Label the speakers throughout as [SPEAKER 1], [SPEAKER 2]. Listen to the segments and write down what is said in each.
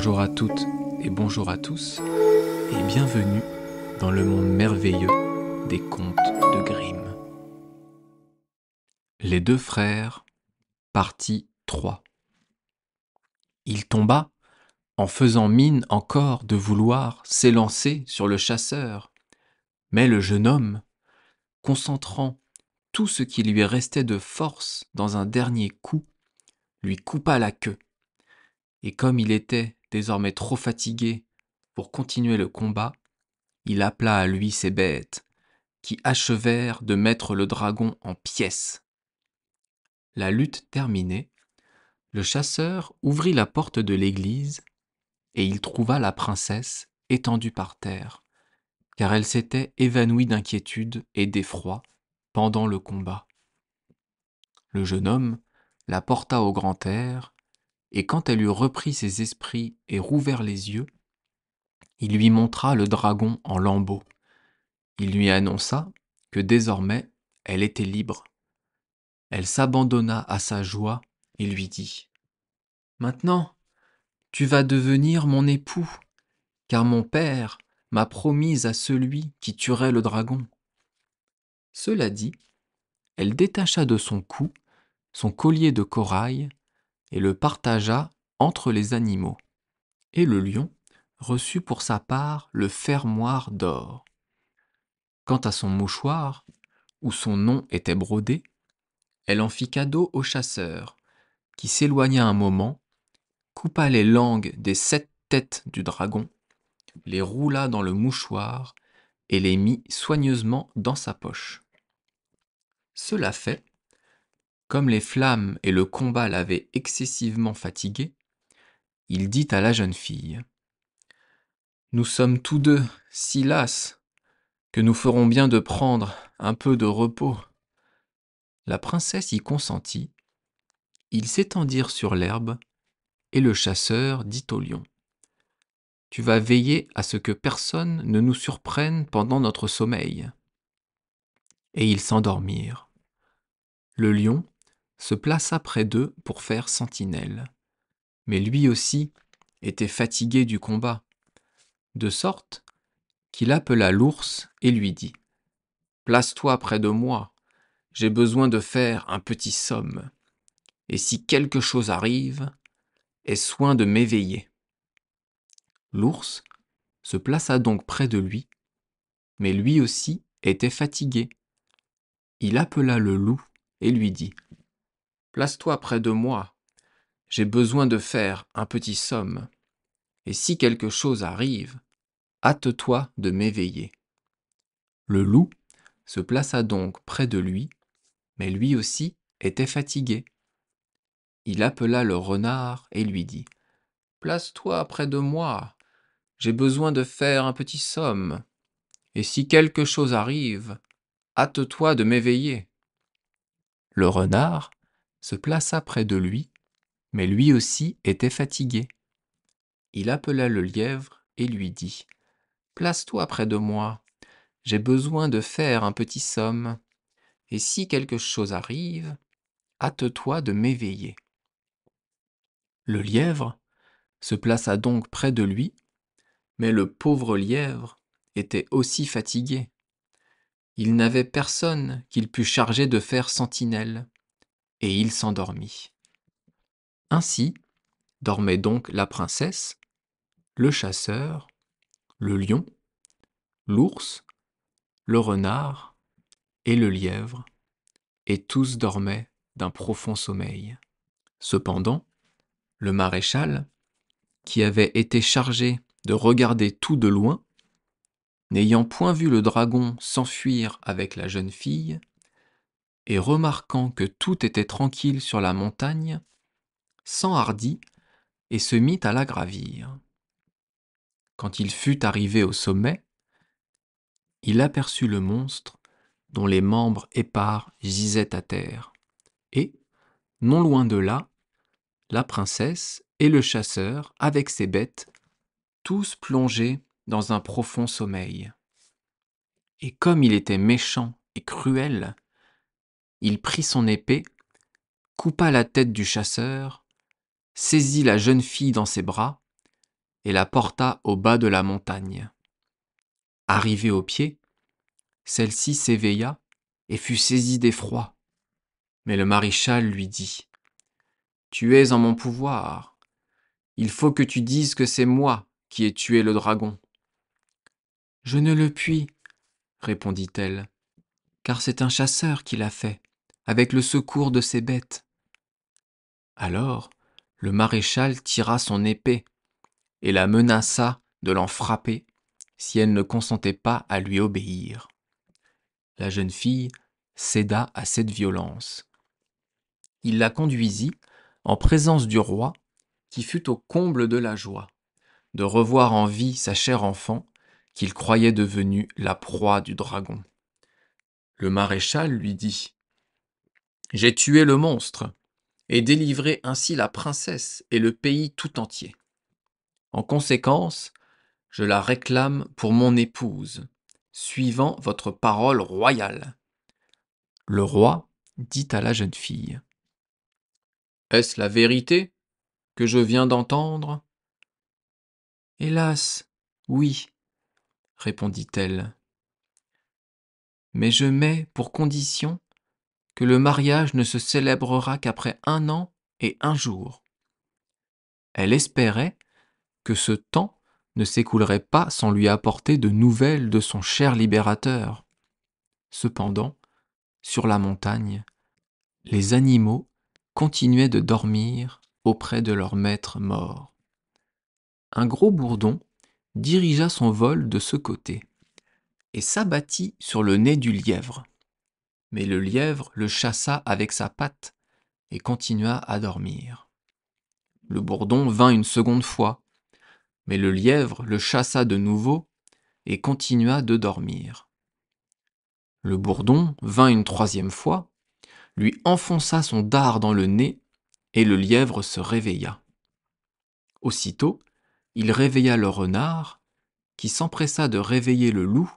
[SPEAKER 1] Bonjour à toutes et bonjour à tous, et bienvenue dans le monde merveilleux des contes de Grimm. Les deux frères, partie 3. Il tomba, en faisant mine encore de vouloir s'élancer sur le chasseur, mais le jeune homme, concentrant tout ce qui lui restait de force dans un dernier coup, lui coupa la queue, et comme il était désormais trop fatigué pour continuer le combat, il appela à lui ses bêtes, qui achevèrent de mettre le dragon en pièces. La lutte terminée, le chasseur ouvrit la porte de l'église, et il trouva la princesse étendue par terre, car elle s'était évanouie d'inquiétude et d'effroi pendant le combat. Le jeune homme la porta au grand air, et quand elle eut repris ses esprits et rouvert les yeux, il lui montra le dragon en lambeaux. Il lui annonça que désormais elle était libre. Elle s'abandonna à sa joie et lui dit : « Maintenant, tu vas devenir mon époux, car mon père m'a promise à celui qui tuerait le dragon. » Cela dit, elle détacha de son cou son collier de corail et le partagea entre les animaux. Et le lion reçut pour sa part le fermoir d'or. Quant à son mouchoir, où son nom était brodé, elle en fit cadeau au chasseur, qui s'éloigna un moment, coupa les langues des 7 têtes du dragon, les roula dans le mouchoir et les mit soigneusement dans sa poche. Cela fait, comme les flammes et le combat l'avaient excessivement fatigué, il dit à la jeune fille : « Nous sommes tous deux si lasses que nous ferons bien de prendre un peu de repos. » La princesse y consentit. Ils s'étendirent sur l'herbe, et le chasseur dit au lion : « Tu vas veiller à ce que personne ne nous surprenne pendant notre sommeil. » Et ils s'endormirent. Le lion se plaça près d'eux pour faire sentinelle, mais lui aussi était fatigué du combat, de sorte qu'il appela l'ours et lui dit : « Place-toi près de moi, j'ai besoin de faire un petit somme, et si quelque chose arrive, aie soin de m'éveiller. » L'ours se plaça donc près de lui, mais lui aussi était fatigué. Il appela le loup et lui dit : « Place-toi près de moi, j'ai besoin de faire un petit somme, et si quelque chose arrive, hâte-toi de m'éveiller. » Le loup se plaça donc près de lui, mais lui aussi était fatigué. Il appela le renard et lui dit : « Place-toi près de moi, j'ai besoin de faire un petit somme, et si quelque chose arrive, hâte-toi de m'éveiller. » Le renard se plaça près de lui, mais lui aussi était fatigué. Il appela le lièvre et lui dit : « Place-toi près de moi, j'ai besoin de faire un petit somme, et si quelque chose arrive, hâte-toi de m'éveiller. » Le lièvre se plaça donc près de lui, mais le pauvre lièvre était aussi fatigué. Il n'avait personne qu'il pût charger de faire sentinelle, et il s'endormit. Ainsi dormaient donc la princesse, le chasseur, le lion, l'ours, le renard et le lièvre, et tous dormaient d'un profond sommeil. Cependant, le maréchal, qui avait été chargé de regarder tout de loin, n'ayant point vu le dragon s'enfuir avec la jeune fille, et remarquant que tout était tranquille sur la montagne, s'enhardit et se mit à la gravir. Quand il fut arrivé au sommet, il aperçut le monstre dont les membres épars gisaient à terre, et, non loin de là, la princesse et le chasseur avec ses bêtes, tous plongés dans un profond sommeil. Et comme il était méchant et cruel, il prit son épée, coupa la tête du chasseur, saisit la jeune fille dans ses bras et la porta au bas de la montagne. Arrivée au pied, celle-ci s'éveilla et fut saisie d'effroi. Mais le maréchal lui dit : « Tu es en mon pouvoir. Il faut que tu dises que c'est moi qui ai tué le dragon. » « Je ne le puis, répondit-elle, car c'est un chasseur qui l'a fait, avec le secours de ses bêtes. » Alors, le maréchal tira son épée et la menaça de l'en frapper si elle ne consentait pas à lui obéir. La jeune fille céda à cette violence. Il la conduisit en présence du roi, qui fut au comble de la joie de revoir en vie sa chère enfant qu'il croyait devenue la proie du dragon. Le maréchal lui dit : « J'ai tué le monstre et délivré ainsi la princesse et le pays tout entier. En conséquence, je la réclame pour mon épouse, suivant votre parole royale. » Le roi dit à la jeune fille : « Est-ce la vérité que je viens d'entendre ? » « Hélas, oui, répondit-elle. Mais je mets pour condition que le mariage ne se célébrera qu'après 1 an et 1 jour. » Elle espérait que ce temps ne s'écoulerait pas sans lui apporter de nouvelles de son cher libérateur. Cependant, sur la montagne, les animaux continuaient de dormir auprès de leur maître mort. Un gros bourdon dirigea son vol de ce côté et s'abattit sur le nez du lièvre. Mais le lièvre le chassa avec sa patte et continua à dormir. Le bourdon vint une seconde fois, mais le lièvre le chassa de nouveau et continua de dormir. Le bourdon vint une troisième fois, lui enfonça son dard dans le nez et le lièvre se réveilla. Aussitôt, il réveilla le renard, qui s'empressa de réveiller le loup,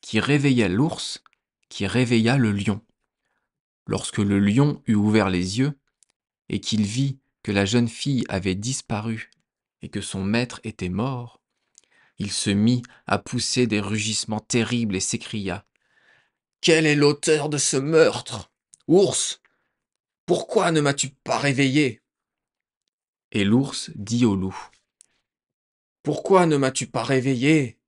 [SPEAKER 1] qui réveilla l'ours, qui réveilla le lion. Lorsque le lion eut ouvert les yeux et qu'il vit que la jeune fille avait disparu et que son maître était mort, il se mit à pousser des rugissements terribles et s'écria : « Quel est l'auteur de ce meurtre ? Ours, pourquoi ne m'as-tu pas réveillé ? » Et l'ours dit au loup : « Pourquoi ne m'as-tu pas réveillé ? »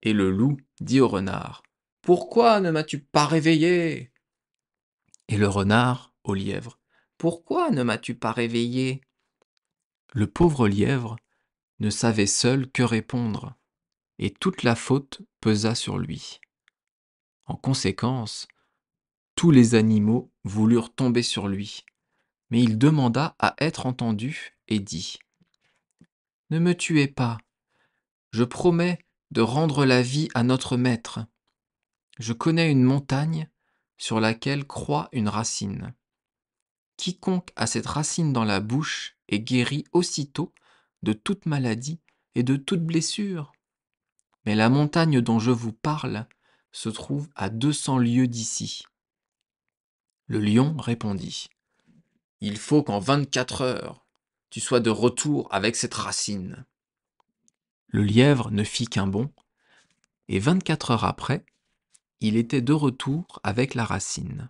[SPEAKER 1] Et le loup dit au renard : « Pourquoi ne m'as-tu pas réveillé ? » Et le renard au lièvre : « Pourquoi ne m'as-tu pas réveillé ? » Le pauvre lièvre ne savait seul que répondre, et toute la faute pesa sur lui. En conséquence, tous les animaux voulurent tomber sur lui, mais il demanda à être entendu et dit : « Ne me tuez pas, je promets de rendre la vie à notre maître. Je connais une montagne sur laquelle croît une racine. Quiconque a cette racine dans la bouche est guéri aussitôt de toute maladie et de toute blessure. Mais la montagne dont je vous parle se trouve à 200 lieues d'ici. » Le lion répondit : « Il faut qu'en 24 heures, tu sois de retour avec cette racine. » Le lièvre ne fit qu'un bond, et 24 heures après, il était de retour avec la racine.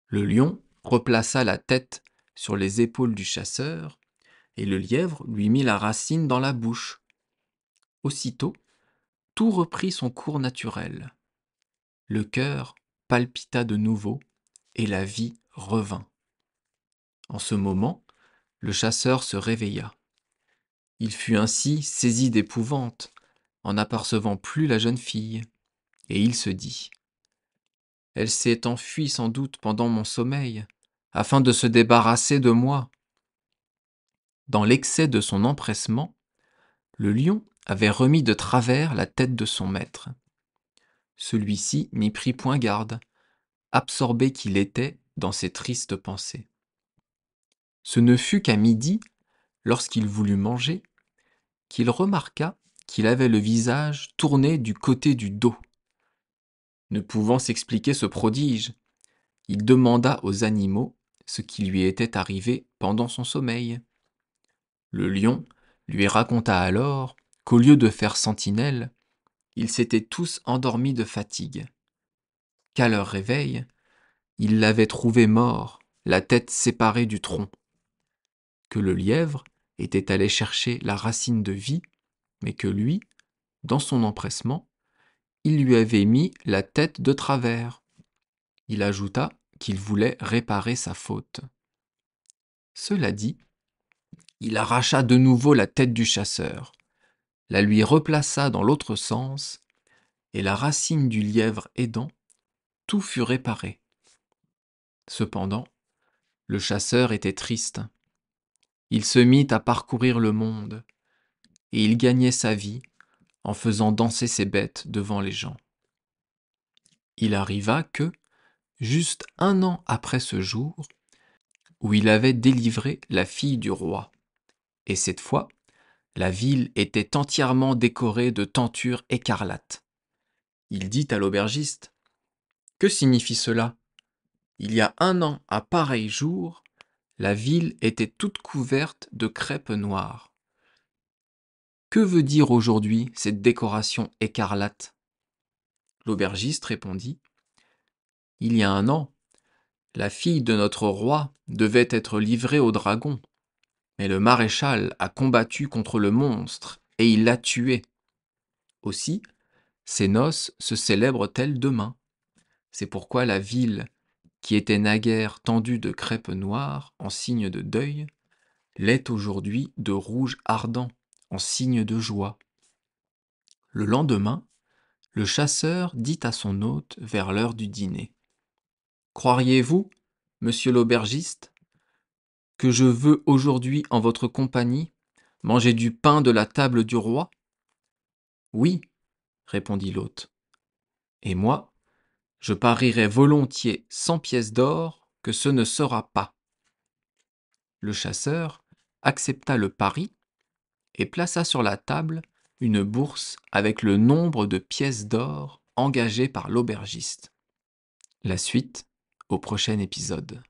[SPEAKER 1] Le lion replaça la tête sur les épaules du chasseur, et le lièvre lui mit la racine dans la bouche. Aussitôt, tout reprit son cours naturel. Le cœur palpita de nouveau, et la vie revint. En ce moment, le chasseur se réveilla. Il fut ainsi saisi d'épouvante, en n'apercevant plus la jeune fille, et il se dit : « Elle s'est enfuie sans doute pendant mon sommeil, afin de se débarrasser de moi. » Dans l'excès de son empressement, le lion avait remis de travers la tête de son maître. Celui-ci n'y prit point garde, absorbé qu'il était dans ses tristes pensées. Ce ne fut qu'à midi, lorsqu'il voulut manger, qu'il remarqua qu'il avait le visage tourné du côté du dos. Ne pouvant s'expliquer ce prodige, il demanda aux animaux ce qui lui était arrivé pendant son sommeil. Le lion lui raconta alors qu'au lieu de faire sentinelle, ils s'étaient tous endormis de fatigue. Qu'à leur réveil, ils l'avaient trouvé mort, la tête séparée du tronc. Que le lièvre était allé chercher la racine de vie, mais que lui, dans son empressement, il lui avait mis la tête de travers. Il ajouta qu'il voulait réparer sa faute. Cela dit, il arracha de nouveau la tête du chasseur, la lui replaça dans l'autre sens, et la racine du lièvre aidant, tout fut réparé. Cependant, le chasseur était triste. Il se mit à parcourir le monde, et il gagnait sa vie en faisant danser ses bêtes devant les gens. Il arriva que, juste 1 an après ce jour, où il avait délivré la fille du roi, et cette fois, la ville était entièrement décorée de tentures écarlates. Il dit à l'aubergiste : « Que signifie cela ? Il y a 1 an, à pareil jour, la ville était toute couverte de crêpes noires. Que veut dire aujourd'hui cette décoration écarlate ? » L'aubergiste répondit : « Il y a 1 an, la fille de notre roi devait être livrée au dragon, mais le maréchal a combattu contre le monstre et il l'a tué. Aussi, ces noces se célèbrent-elles demain. C'est pourquoi la ville, qui était naguère tendue de crêpes noires en signe de deuil, l'est aujourd'hui de rouge ardent en signe de joie. » Le lendemain, le chasseur dit à son hôte vers l'heure du dîner : « Croiriez-vous, monsieur l'aubergiste, que je veux aujourd'hui en votre compagnie manger du pain de la table du roi ? » « Oui, répondit l'hôte. « Et moi, je parierais volontiers 100 pièces d'or que ce ne sera pas. » Le chasseur accepta le pari et plaça sur la table une bourse avec le nombre de pièces d'or engagées par l'aubergiste. La suite au prochain épisode.